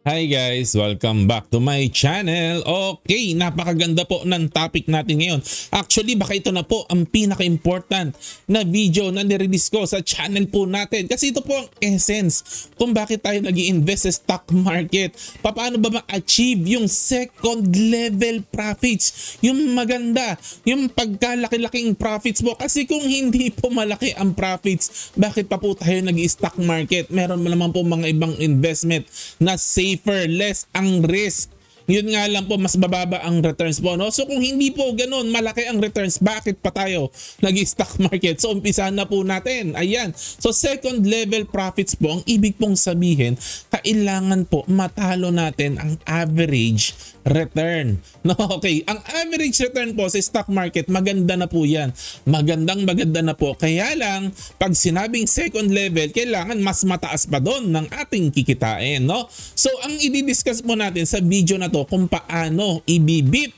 Hi guys! Welcome back to my channel. Okay, napakaganda po ng topic natin ngayon. Actually, baka ito na po ang pinaka-important na video na nirelease ko sa channel po natin. Kasi ito po ang essence kung bakit tayo nag-i-invest sa stock market. Paano ba ma-achieve yung second level profits? Yung maganda, yung pagkalaki-laking profits po. Kasi kung hindi po malaki ang profits, bakit pa po tayo nag-i-stock market? Meron naman po mga ibang investment na safer, less ang risk. Yun nga lang po, mas bababa ang returns po, no? So kung hindi po ganun, malaki ang returns, bakit pa tayo nag-stock market? So umpisa na po natin. Ayan. So second level profits po, ang ibig pong sabihin, kailangan po matalo natin ang average return. No, okay. Ang average return po sa stock market, maganda na po yan. Magandang maganda na po. Kaya lang, pag sinabing second level, kailangan mas mataas pa doon ng ating kikitain, no? So ang i-discuss po natin sa video na to, kung paano ibibit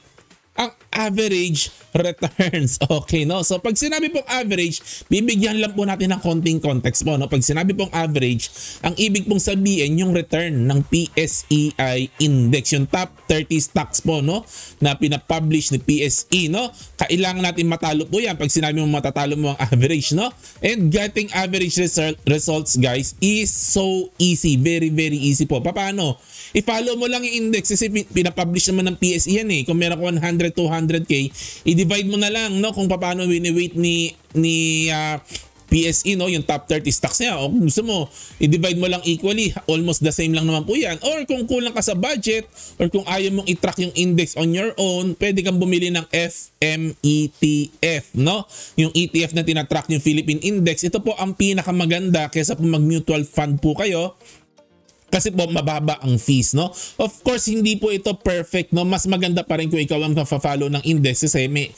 ang average returns. Okay, no? So pag sinabi pong average, bibigyan lang po natin ng konting context po, no? Pag sinabi pong average, ang ibig pong sabihin yung return ng PSEI index, yung top 30 stocks po, no, na pinapublish ni PSE, no? Kailangan natin matalo po yan. Pag sinabi mo matatalo mo ang average, no? And getting average results, guys, is so easy. Very, very easy po. Paano? I-follow mo lang yung index kasi pinapublish naman ng PSE yan eh. Kung meron ko 100, 200k, i-divide mo na lang, no, kung paano wini-weight ni PSE, no, yung top 30 stocks niya. O kung gusto mo, i-divide mo lang equally, almost the same lang naman po yan. Or kung kulang ka sa budget, or kung ayaw mong i-track yung index on your own, pwede kang bumili ng FMETF, no? Yung ETF na tinatrack yung Philippine Index. Ito po ang pinakamaganda kaysa po mag-mutual fund po kayo. Kasi po mababa ang fees, no? Of course, hindi po ito perfect, no? Mas maganda pa rin kung ikaw ang follow ng index kasi may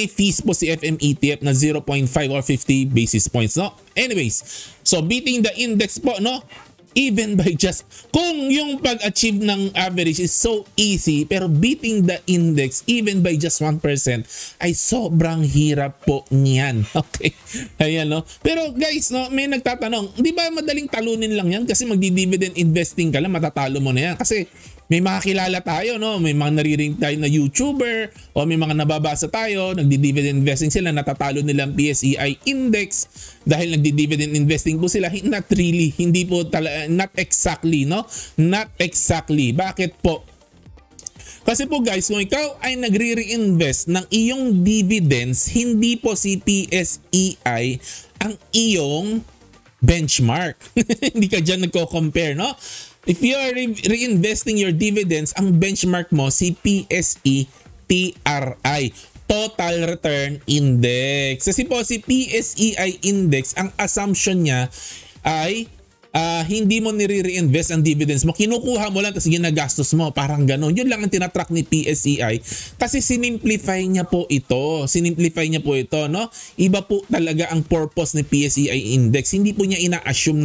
fees po si FMETF na 0.5 or 50 basis points, no? Anyways, so beating the index po, no? Even by just, kung yung pag-achieve ng average is so easy, pero beating the index even by just 1% ay sobrang hirap po niyan. Okay? Ayan, no? Pero guys, no, may nagtatanong, di ba madaling talunin lang yan? Kasi magdi-dividend investing ka lang, matatalo mo na yan. Kasi may mga kilala tayo, no? May mga naririnig tayo na YouTuber o may mga nababasa tayo, nagdi-dividend investing sila, natatalo nilang PSEI index dahil nagdi-dividend investing po sila. Not really, hindi po not exactly, no? Not exactly. Bakit po? Kasi po guys, kung ikaw ay nagre-reinvest ng iyong dividends, hindi po si PSEI ang iyong benchmark. Hindi ka dyan nagko-compare, no? If you are reinvesting your dividends, ang benchmark mo si PSE TRI, Total Return Index. Kasi po si PSEI Index, ang assumption niya ay hindi mo nire-reinvest ang dividends mo. Kinukuha mo lang kasi ginagastos mo. Parang gano'n. Yun lang ang tinatrack ni PSEI. Kasi sinimplify niya po ito. Sinimplify niya po ito, no? Iba po talaga ang purpose ni PSEI Index. Hindi po niya ina-assume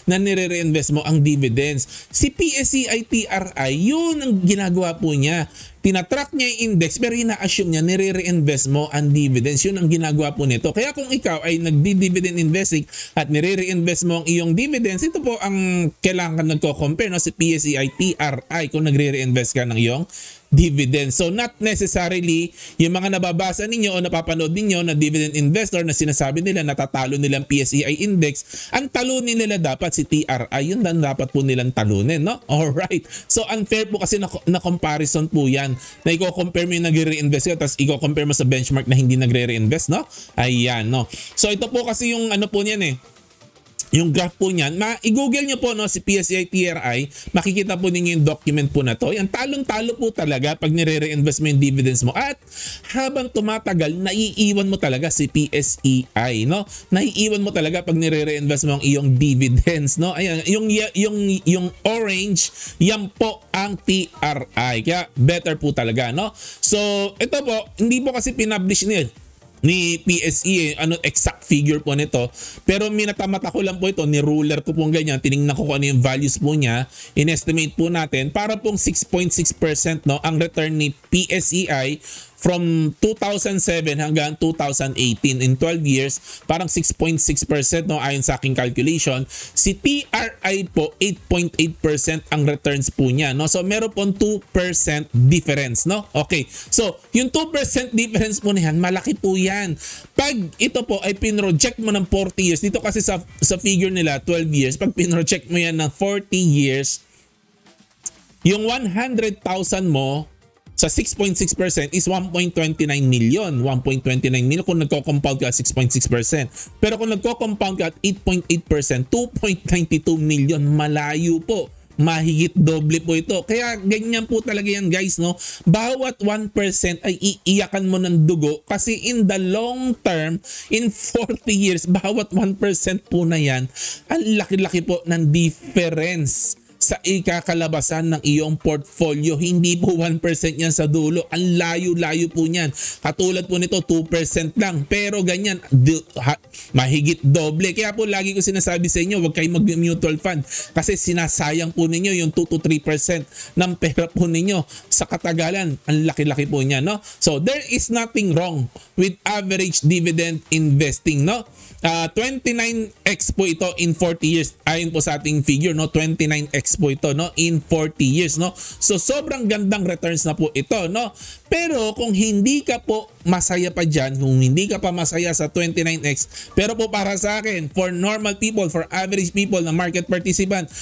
na nire-reinvest mo ang dividends. Si PSEI TRI, yun ang ginagawa po niya. Tinatrack niya yung index pero ina-assume niya nire-reinvest mo ang dividends. Yun ang ginagawa po nito. Kaya kung ikaw ay nagdi-dividend investing at nire-reinvest mo ang iyong dividends, ito po ang kailangan nagko-compare, no? Si PSEI TRI kung nagre-reinvest ka ng iyong dividends. So not necessarily yung mga nababasa ninyo o napapanood ninyo na dividend investor na sinasabi nila natatalo nilang PSEI index, ang talunin nila dapat si TRI, yun lang dapat po nilang talunin, no? Alright. So unfair po kasi na comparison po yan, na i-compare mo yung nagre-reinvest ka tapos i-compare mo sa benchmark na hindi nagre-reinvest, no? Ayan, no? So ito po kasi yung ano po niyan eh, yung graph po niyan, i-google nyo po, no, si PSEI TRI, makikita po ninyo yung document po na to. Yan, talong-talo po talaga pag nire-reinvest mo yung dividends mo. At habang tumatagal, naiiwan mo talaga si PSEI, no? Naiiwan mo talaga pag nire-reinvest mo ang iyong dividends, no? Ayan, yung orange, yan po ang TRI. Kaya better po talaga, no? So, ito po, hindi po kasi pinablish ni PSE, ano exact figure po nito. Pero minatamata ko lang po ito, ni ruler ko pong ganyan, tinignan ko kung ano yung values po niya, in-estimate po natin, para pong 6.6%, no, ang return ni PSEI from 2007 hanggang 2018. In 12 years, parang 6.6% no, ayon sa aking calculation. Si TRI po, 8.8% ang returns po niya. No? So meron po 2% difference. No? Okay, so yung 2% difference po na yan, malaki po yan. Pag ito po ay pinroject mo ng 40 years, dito kasi sa figure nila, 12 years, pag pinroject mo yan ng 40 years, yung 100,000 mo sa 6.6% is 1.29 million. 1.29 million kung nagko-compound ka 6.6%. Pero kung nagko-compound ka at 8.8%, 2.92 million. Malayo po. Mahigit doble po ito. Kaya ganyan po talaga yan guys, no? Bawat 1% ay iiyakan mo ng dugo kasi in the long term, in 40 years, bawat 1% po na yan, ang laki-laki po ng difference sa ikakalabasan ng iyong portfolio. Hindi po 1% yan sa dulo. Ang layo-layo po niyan. Katulad po nito, 2% lang. Pero ganyan, mahigit doble. Kaya po lagi ko sinasabi sa inyo, huwag kayong mag-mutual fund kasi sinasayang po ninyo yung 2 to 3% ng pera po ninyo sa katagalan. Ang laki-laki po niyan, no? So, there is nothing wrong with average dividend investing, no? 29x po ito in 40 years. Ayon po sa ating figure, no? 29x po ito, no? In 40 years, no? So sobrang gandang returns na po ito, no? Pero kung hindi ka po masaya pa dyan, kung hindi ka pa masaya sa 29x, pero po para sa akin, for normal people, for average people na market participant,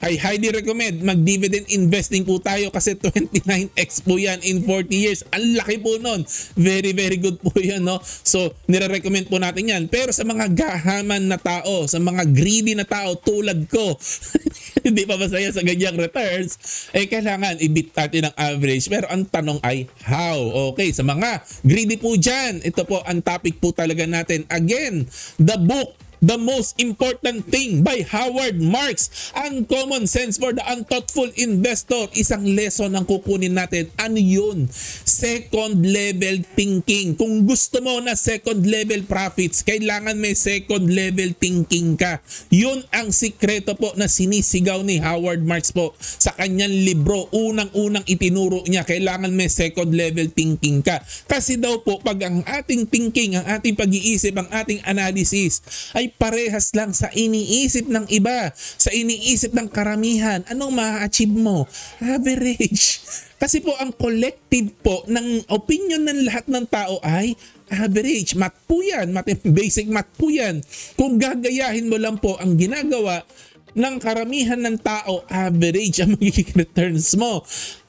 I highly recommend mag-dividend investing po tayo kasi 29x po yan in 40 years. Ang laki po nun. Very, very good po yan, no? So, nire-recommend po natin yan. Pero sa mga gahaman na tao, sa mga greedy na tao tulad ko, hindi pa masaya sa ganyang returns, eh kailangan i-beat natin ang average. Pero ang tanong ay how? Okay, sa mga greedy po dyan, ito po ang topic po talaga natin. Again, the book, The Most Important Thing by Howard Marks. Uncommon Sense for the Unthoughtful Investor. Isang lesson ang kukunin natin. Ano yun? Second level thinking. Kung gusto mo na second level profits, kailangan may second level thinking ka. Yun ang sikreto po na sinisigaw ni Howard Marks po sa kanyang libro. Unang-unang itinuro niya, kailangan may second level thinking ka. Kasi daw po, pag ang ating thinking, ang ating pag-iisip, ang ating analysis ay parehas lang sa iniisip ng iba, sa iniisip ng karamihan, anong ma-achieve mo? Average. Kasi po ang collective po ng opinion ng lahat ng tao ay average. Math po yan. Basic math po yan. Kung gagayahin mo lang po ang ginagawa ng karamihan ng tao, average ang magiging returns mo.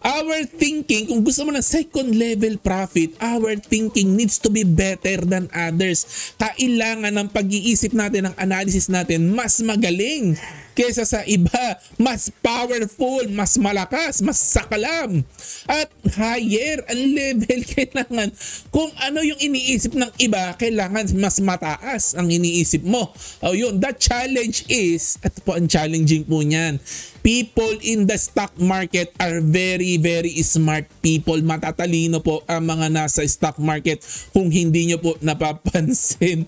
Our thinking, kung gusto mo ng second level profit, our thinking needs to be better than others. Kailangan ng pag-iisip natin, ng analysis natin, mas magaling kesa sa iba, mas powerful, mas malakas, mas sakalam, at higher ang level. Kailangan, kung ano yung iniisip ng iba, kailangan mas mataas ang iniisip mo. O yun, the challenge is, ito po ang challenging po niyan, people in the stock market are very, very smart people. Matatalino po ang mga nasa stock market. Kung hindi nyo po napapansin,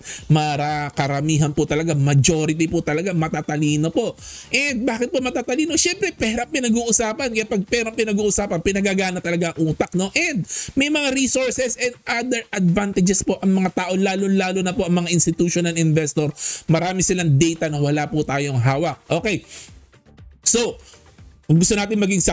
karamihan po talaga, majority po talaga, matatalino po. And bakit po matatalino? Siyempre, pera pinag-uusapan. Kaya pag pera pinag-uusapan, pinagagana talaga ang utak, no? And may mga resources and other advantages po ang mga tao, lalo-lalo na po ang mga institutional investor. Marami silang data na wala po tayong hawak. Okay. So, kung gusto natin maging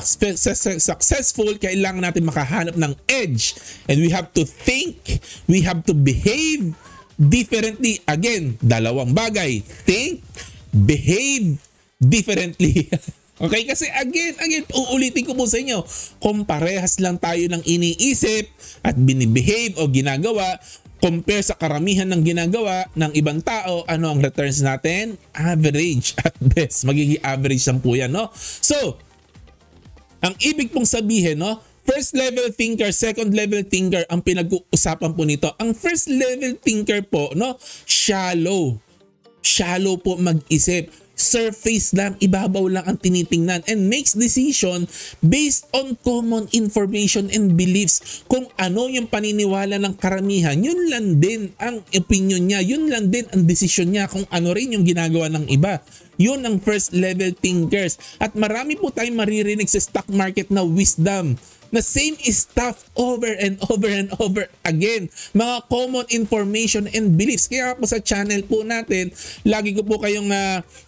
successful, kailangan natin makahanap ng edge. And we have to think, we have to behave differently. Again, dalawang bagay. Think, behave differently. Okay, kasi again, uulitin ko po sa inyo, kung parehas lang tayo ng iniisip at binibehave o ginagawa, compare sa karamihan ng ginagawa ng ibang tao, ano ang returns natin? Average at best. Magiging average lang po yan, no? So, ang ibig pong sabihin, no? First level thinker, second level thinker ang pinag-uusapan po nito. Ang first level thinker po, no? Shallow. Shallow po mag-isip. Surface lang, ibabaw lang ang tinitingnan, and makes decision based on common information and beliefs. Kung ano yung paniniwala ng karamihan, yun lang din ang opinion niya, yun lang din ang decision niya, kung ano rin yung ginagawa ng iba. Yun ang first level thinkers. At marami po tayong maririnig sa stock market na wisdom na same stuff over and over and over again. Mga common information and beliefs. Kaya po sa channel po natin, lagi ko po kayong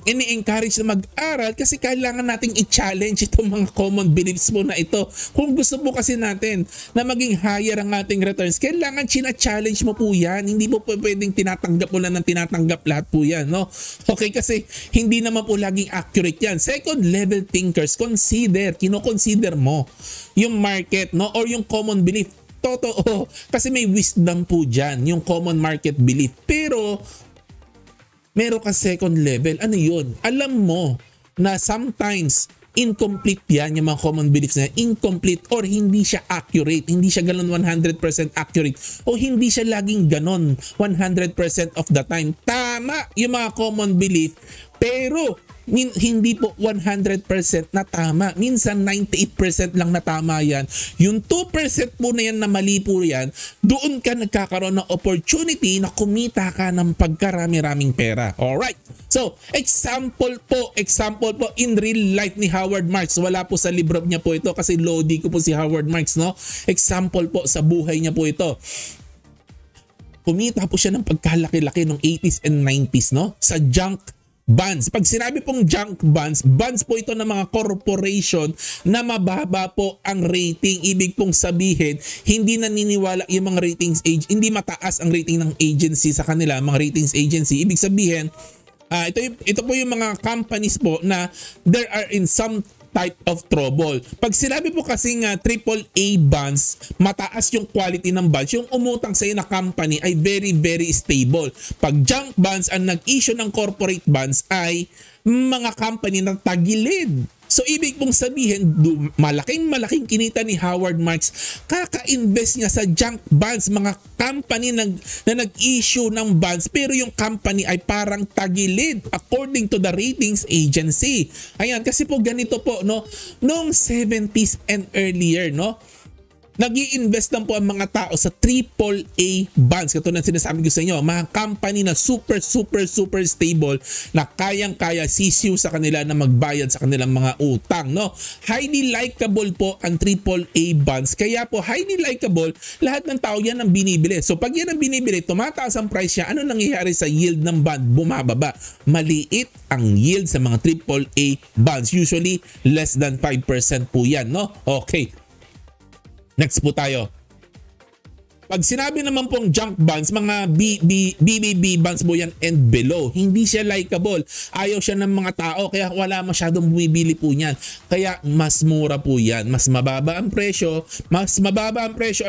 ini-encourage na mag-aral kasi kailangan nating i-challenge itong mga common beliefs po na ito. Kung gusto po kasi natin na maging higher ang ating returns, kailangan china-challenge mo po yan. Hindi po pwedeng tinatanggap mo lang ng tinatanggap lahat po yan. No? Okay, kasi hindi naman po laging accurate yan. Second level thinkers, kino-consider mo yung market, no, or yung common belief. Totoo, kasi may wisdom po dyan, yung common market belief. Pero meron ka second level. Ano yun? Alam mo na sometimes incomplete yan, yung mga common beliefs na incomplete or hindi siya accurate, hindi siya ganun 100% accurate o hindi siya laging ganun 100% of the time. Tama yung mga common belief, pero hindi po 100% na tama. Minsan 98% lang na tama yan. Yung 2% po na yan na mali po yan, doon ka nagkakaroon ng opportunity na kumita ka ng pagkarami-raming pera. Alright. So, example po in real life ni Howard Marks. Wala po sa libro niya po ito kasi lodi ko po si Howard Marks, no? Example po sa buhay niya po ito. Kumita po siya ng pagkalaki-laki ng 80s and 90s, no? Sa junk bonds. Pag sinabi pong junk bonds, bonds po ito ng mga corporation na mababa po ang rating. Ibig pong sabihin, hindi naniniwala yung mga ratings hindi mataas ang rating ng agency sa kanila, mga ratings agency. Ibig sabihin, ito po yung mga companies po na there are in some type of trouble. Pag sinabi po kasi nga AAA bonds, mataas yung quality ng bonds, yung umutang sa iyo na company ay very, very stable. Pag junk bonds ang nag-issue ng corporate bonds ay mga company na tagilid. So ibig pong sabihin, malaking kinita ni Howard Marks, kaka-invest niya sa junk bonds, mga company na nag-issue ng bonds pero yung company ay parang tagilid according to the ratings agency. Ayan, kasi po ganito po, no, noong 70s and earlier, no, nag-i-invest lang po ang mga tao sa AAA bonds. Katulad ng sinasabi ko sa inyo, mga company na super stable na kayang-kaya sisiw sa kanila na magbayad sa kanilang mga utang. No? Highly likable po ang AAA bonds. Kaya po highly likable, lahat ng tao yan ang binibili. So pag yan ang binibili, tumataas ang price niya, ano nangyayari sa yield ng bond? Bumababa. Maliit ang yield sa mga AAA bonds. Usually less than 5% po yan. No? Okay. Next po tayo. Pag sinabi naman pong junk bonds, mga BBB bonds po yan and below, hindi siya likable. Ayaw siya ng mga tao kaya wala masyadong bumibili po niyan. Kaya mas mura po yan. Mas mababa ang presyo.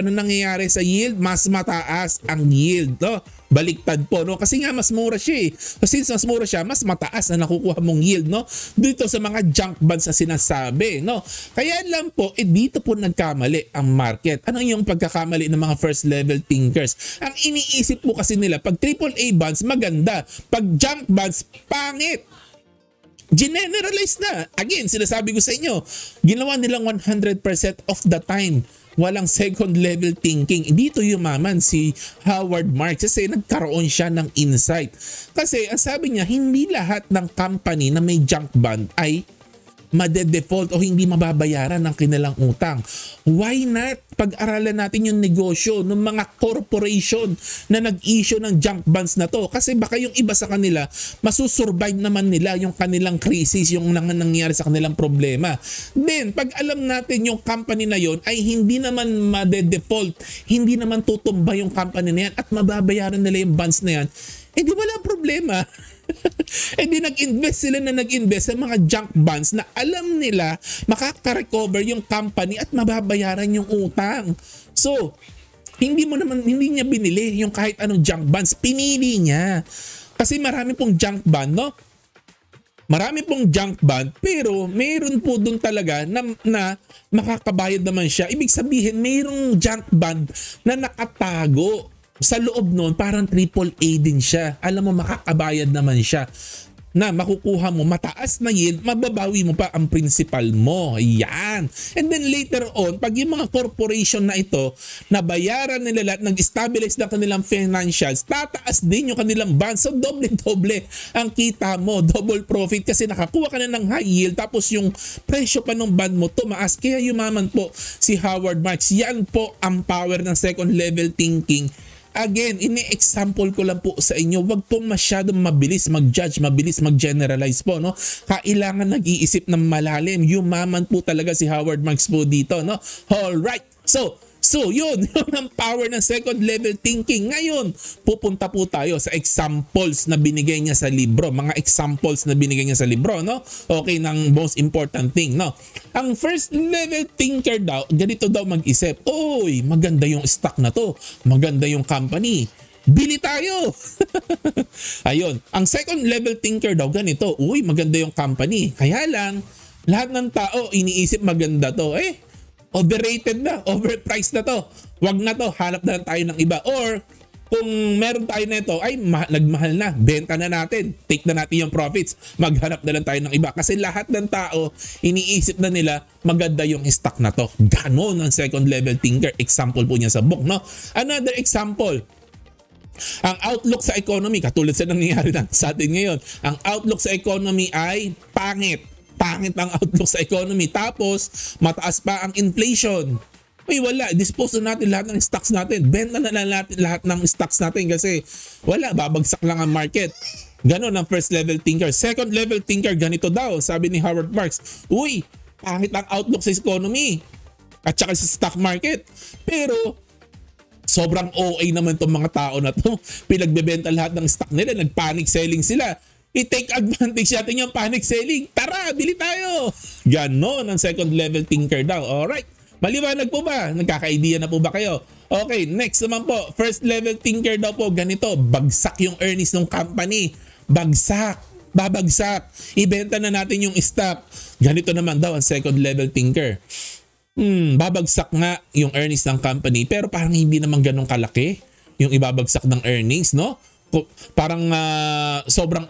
Ano nangyayari sa yield? Mas mataas ang yield. No? Baliktad po, no? Kasi nga mas mura siya eh. Kasi since mas mura siya, mas mataas na nakukuha mong yield, no? Dito sa mga junk bonds na sinasabi, no? Kaya lang po, dito po nagkamali ang market. Ano yung pagkakamali ng mga first level thinkers? Ang iniisip po kasi nila, pag AAA bonds, maganda. Pag junk bonds, pangit. Generalize na. Again, sinasabi ko sa inyo, ginawa nilang 100% of the time. Walang second level thinking. Dito yumaman si Howard Marks kasi nagkaroon siya ng insight. Kasi ang sabi niya, hindi lahat ng company na may junk bond ay made-default o hindi mababayaran ng kanilang utang. Why not? Pag-aralan natin yung negosyo ng mga corporation na nag-issue ng junk bonds na to. Kasi baka yung iba sa kanila, masusurvive naman nila yung kanilang crisis, yung nangyari sa kanilang problema. Then, pag alam natin yung company na yon ay hindi naman made-default, hindi naman tutumba yung company na yan at mababayaran nila yung bonds na yan, di wala problema. Di nag-invest sa mga junk bonds na alam nila makaka-recover yung company at mababayaran yung utang. So, hindi niya binili yung kahit anong junk bonds, pinili niya. Kasi marami pong junk bond, no? Marami pong junk bond, pero mayroon po doon talaga na makakabayad naman siya. Ibig sabihin, mayroong junk bond na nakatago. Sa loob nun, parang AAA din siya. Alam mo, makakabayad naman siya. na makukuha mo mataas na yield, mababawi mo pa ang principal mo. Ayan. And then later on, pag yung mga corporation na ito, nabayaran nila lahat, nag-stabilize na kanilang financials, tataas din yung kanilang bonds. So doble-doble ang kita mo, double profit kasi nakakuha ka na ng high yield tapos yung presyo pa ng bond mo tumaas. Kaya yumaman po si Howard Marks. Yan po ang power ng second level thinking. Again, ini-example ko lang po sa inyo, wag po masyadong mabilis mag-judge, mabilis mag-generalize po, no? Kailangan nag-iisip ng malalim. Yumaman po talaga si Howard Marks po dito, no? Alright, so yun ang power ng second level thinking. Ngayon, pupunta po tayo sa examples na binigay niya sa libro. Mga examples na binigay niya sa libro, no? Okay, ng most important thing, no? Ang first level thinker daw, ganito daw mag-isip. Oy, maganda yung stock na to. Maganda yung company. Bili tayo. Ayun. Ang second level thinker daw ganito. Uy, maganda yung company. Kaya lang, lahat ng tao iniisip maganda to. Overrated na, overpriced na to. Wag na to, hanap na lang tayo ng iba. Or kung meron tayo nito, ay nagmahal na, benta na natin, take na natin yung profits, maghanap na lang tayo ng iba. Kasi lahat ng tao, iniisip na nila, maganda yung stock na to. Ganon ang second level thinker. Example po niya sa book, no? Another example, ang outlook sa economy, katulad sa nangyayari sa atin ngayon, ang outlook sa economy ay pangit. Pangit ang outlook sa economy. Tapos, mataas pa ang inflation. Uy, wala. Dispose na natin lahat ng stocks natin. Benta na natin lahat ng stocks natin kasi wala. Babagsak lang ang market. Ganon ang first level thinker. Second level thinker, ganito daw. Sabi ni Howard Marks, uy, pangit ang outlook sa economy at saka sa stock market. Pero, sobrang OA naman itong mga tao na to. Pinagbebenta lahat ng stock nila. Nag-panic selling sila. I-take advantage natin yung panic selling. Tara, bili tayo. Ganon ang second level thinker daw. Alright. Maliwanag po ba? Nagkaka-idea na po ba kayo? Okay, next naman po. First level thinker daw po ganito. Bagsak yung earnings ng company. Bagsak. Babagsak. Ibenta na natin yung stock. Ganito naman daw ang second level thinker. Babagsak nga yung earnings ng company pero parang hindi naman ganun kalaki yung ibabagsak ng earnings, no? Parang sobrang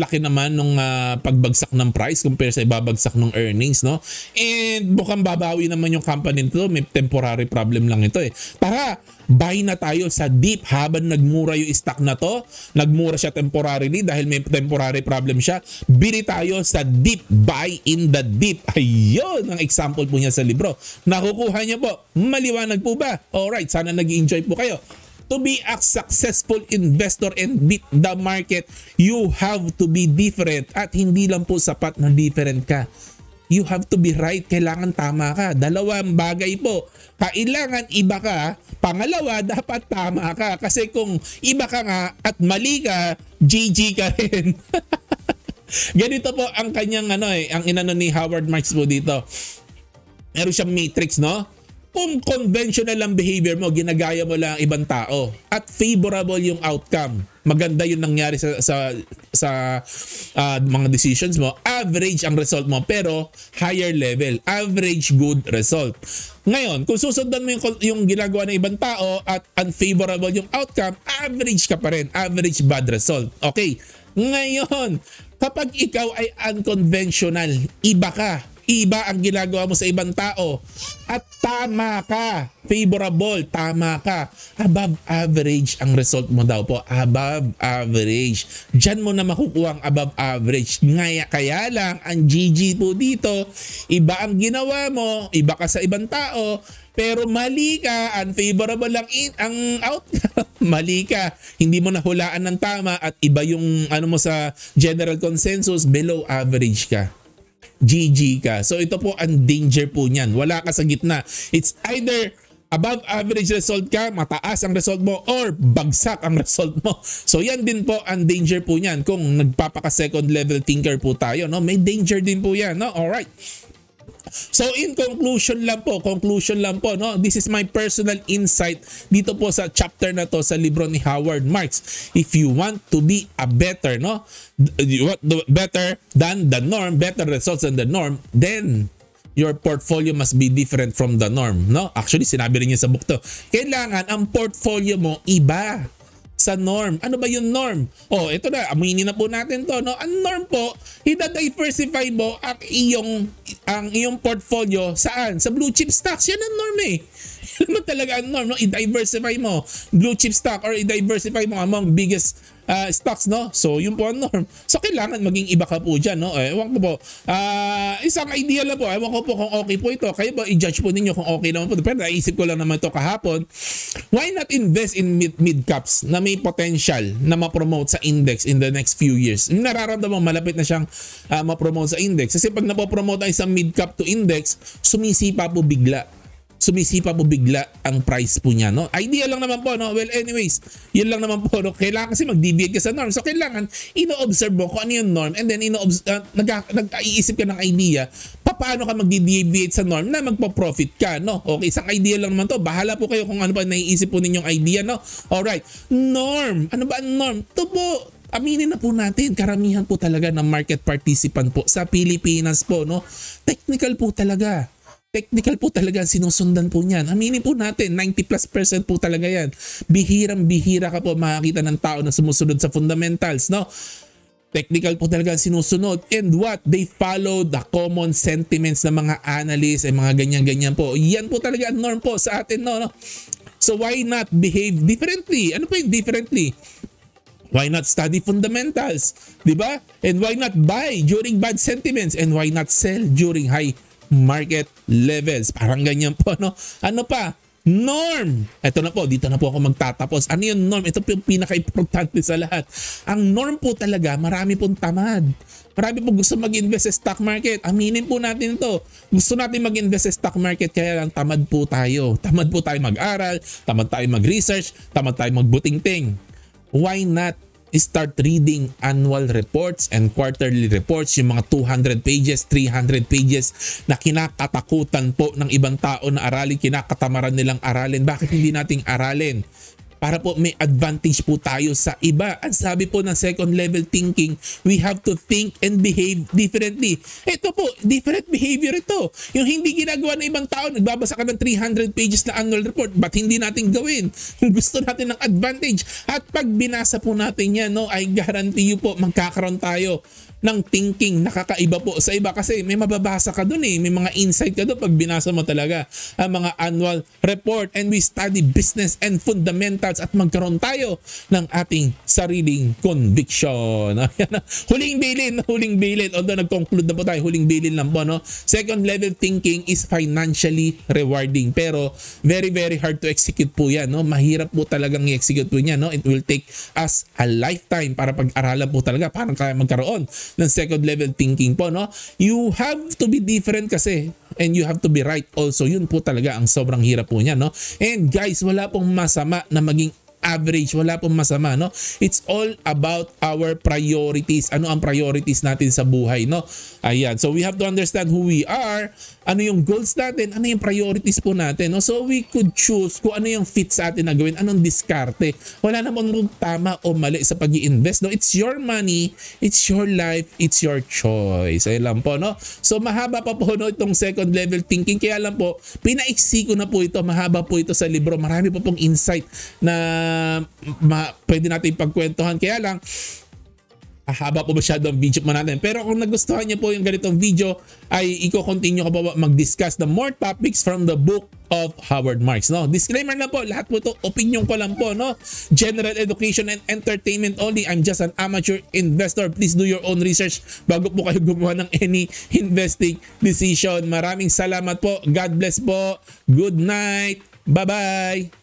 laki naman nung pagbagsak ng price compare sa ibabagsak ng earnings, no? And mukhang babawi naman yung company nito, may temporary problem lang ito eh. Tara, buy na tayo sa dip habang nagmura yung stock na to. Nagmura siya temporarily dahil may temporary problem siya. Bili tayo sa dip, buy in the dip. Ayun ang example po niya sa libro. Nakukuha niya po. Maliwanag po ba? Alright, sana nag-enjoy po kayo. To be a successful investor and beat the market, you have to be different. At hindi lang po sapat na different ka. You have to be right. Kailangan tama ka. Dalawang bagay po. Kailangan iba ka. Pangalawa, dapat tama ka. Kasi kung iba ka nga at mali ka, GG ka rin. Ganito po ang kanyang ang inano ni Howard Marks po dito. Meron siyang matrix, no? Kung conventional ang behavior mo, ginagaya mo lang ang ibang tao at favorable yung outcome, maganda yung nangyari sa mga decisions mo, average ang result mo pero higher level, average good result. Ngayon, kung susundan mo yung ginagawa ng ibang tao at unfavorable yung outcome, average ka pa rin, average bad result. Okay, ngayon, kapag ikaw ay unconventional, iba ka. Iba ang ginagawa mo sa ibang tao at tama ka, favorable, tama ka, above average ang result mo daw po, above average. Diyan mo na makukuha ang above average. Kaya lang ang GG po dito, iba ang ginawa mo, iba ka sa ibang tao, pero mali ka, unfavorable lang ang outcome. Mali ka, hindi mo nahulaan ng tama at iba yung mo sa general consensus, below average ka. GG ka. So ito po ang danger po niyan. Wala ka sa gitna. It's either above average result ka, mataas ang result mo, or bagsak ang result mo. So yan din po ang danger po niyan kung nagpapaka second level thinker po tayo, no? May danger din po yan, no? Alright. So in conclusion lang po, no? This is my personal insight dito po sa chapter na to sa libro ni Howard Marks. If you want to be a better, no? You want better than the norm, better results than the norm, then your portfolio must be different from the norm, no? Actually, sinabi rin niya sa book to. Kailangan ang portfolio mo iba sa norm. Ano ba yung norm? Oh, ito na, aminin na po natin to, no? Ang norm po, i-diversify mo ang iyong portfolio saan? Sa blue chip stocks. Yan ang norm eh. Yan naman talaga ang norm, no? I-diversify mo blue chip stock or i-diversify mo among biggest stocks, no? So, yun po ang norm. So, kailangan maging iba ka po dyan, no? Ewan ko po. Isang idea lang po. Ewan ko po kung okay po ito. Kayo ba, i-judge po ninyo kung okay naman po. Pero naisip ko lang naman ito kahapon. Why not invest in mid-caps na may potential na ma-promote sa index in the next few years? Yung nararamdaman, malapit na siyang ma-promote sa index. Kasi pag napopromote ang isang mid-cap to index, sumisipa po bigla ang price po niya, no? Idea lang naman po, no? Well, anyways, yun lang naman po, no? Kailangan kasi mag-deviate ka sa norm. So, kailangan ino-observe mo kung ano yung norm and then nag-iisip ka ng idea paano ka mag-deviate sa norm na magpo-profit ka, no? Okay, isang idea lang naman to. Bahala po kayo kung ano pa naiisip po ninyong idea, no? Alright, norm. Ano ba ang norm? Ito po, aminin na po natin, karamihan po talaga ng market participant po sa Pilipinas po, no? Technical po talaga ang sinusundan po niyan. Aminin po natin, 90+% po talaga yan. Bihirang-bihira ka po makakita ng tao na sumusunod sa fundamentals, no? Technical po talaga ang sinusunod. And what? They follow the common sentiments ng mga analysts and mga ganyan-ganyan po. Yan po talaga ang norm po sa atin, no? So why not behave differently? Ano po yung differently? Why not study fundamentals? Diba? And why not buy during bad sentiments? And why not sell during high market levels? Parang ganyan po, no? Ano pa? Norm. Ito na po, dito na po ako magtatapos. Ano yung norm? Ito po yung pinaka-importante sa lahat. Ang norm po talaga, marami pong tamad. Marami po gusto mag-invest sa stock market. Aminin po natin ito. Gusto natin mag-invest sa stock market, kaya lang tamad po tayo. Tamad po tayo mag-aral, tamad tayo mag-research, tamad tayo magbuting-ting. Why not start reading annual reports and quarterly reports, yung mga 200 pages, 300 pages na kinakatakutan po ng ibang tao na aralin, kinakatamaran nilang aralin. Bakit hindi nating aralin? Para po may advantage po tayo sa iba. Ang sabi po ng second level thinking, we have to think and behave differently. Ito po, different behavior ito. Yung hindi ginagawa ng ibang tao, nagbabasa ka ng 300 pages na annual report, ba't hindi natin gawin? Kung gusto natin ng advantage. At pag binasa po natin yan, no, I guarantee you po, magkakaroon tayo ng thinking nakakaiba po sa iba kasi may mababasa ka dun eh, may mga insight ka dun pag binasa mo talaga ang mga annual report. And we study business and fundamentals at magkaroon tayo ng ating sariling conviction. Huling bilin. Although nag-conclude na po tayo, huling bilin lang po, no? Second level thinking is financially rewarding pero very very hard to execute po yan, no? Mahirap po talagang i-execute po yan, no? It will take us a lifetime para pag-aralan po talaga parang kaya magkaroon ng second level thinking po, no? You have to be different kasi and you have to be right also. Yun po talaga ang sobrang hirap po niya, no? And guys, wala pong masama na maging average, wala pong masama, no? It's all about our priorities. Ano ang priorities natin sa buhay, no? Ayan. So we have to understand who we are, ano yung goals natin, ano yung priorities po natin, no? So we could choose kung ano yung fit sa atin na gawin, anong diskarte. Wala namang tama o mali sa pag-i-invest, no? It's your money, it's your life, it's your choice. Ayun lang po, no? So mahaba pa po, no, itong second level thinking. Kaya lang po, pinaiksi ko na po ito. Mahaba po ito sa libro. Marami po pong insight na pwede natin pagkwentuhan. Kaya lang, haba po masyado ang video mo natin. Pero kung nagustuhan niyo po yung ganitong video, ay i-continue ko pa mag-discuss the more topics from the book of Howard Marks, no? Disclaimer na po, lahat po ito opinion ko lang po, no? General education and entertainment only. I'm just an amateur investor. Please do your own research bago po kayo gumawa ng any investing decision. Maraming salamat po. God bless po. Good night. Bye-bye.